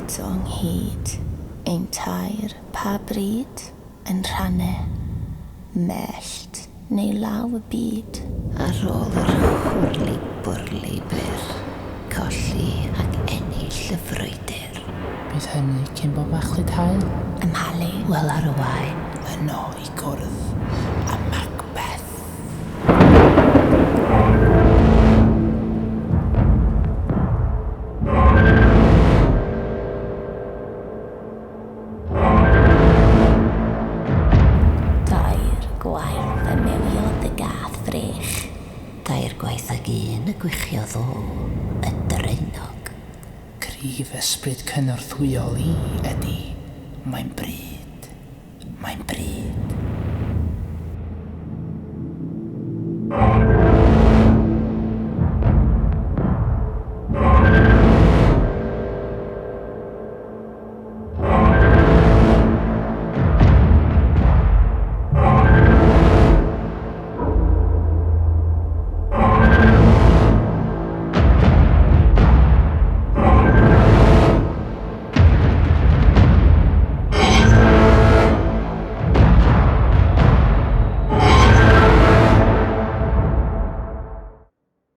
eto ynghyd, ein tair pa bryd yn rhannau, mellt neu law y byd. Ar ôl yr hwrli bwrli byr, colli ac ennill y frwydr. Bydd hynny cyn bod machlud hael? Ymhalu. Wel ar y wain. Yno i gwrdd a Macbeth. Dair gwaith y mewiodd y gath frech. Dair gwaith ag un y gwychiodd o, y dreinog. Crif ysbryd cynorthwyol i ydy, mae'n bryd, mae'n bryd.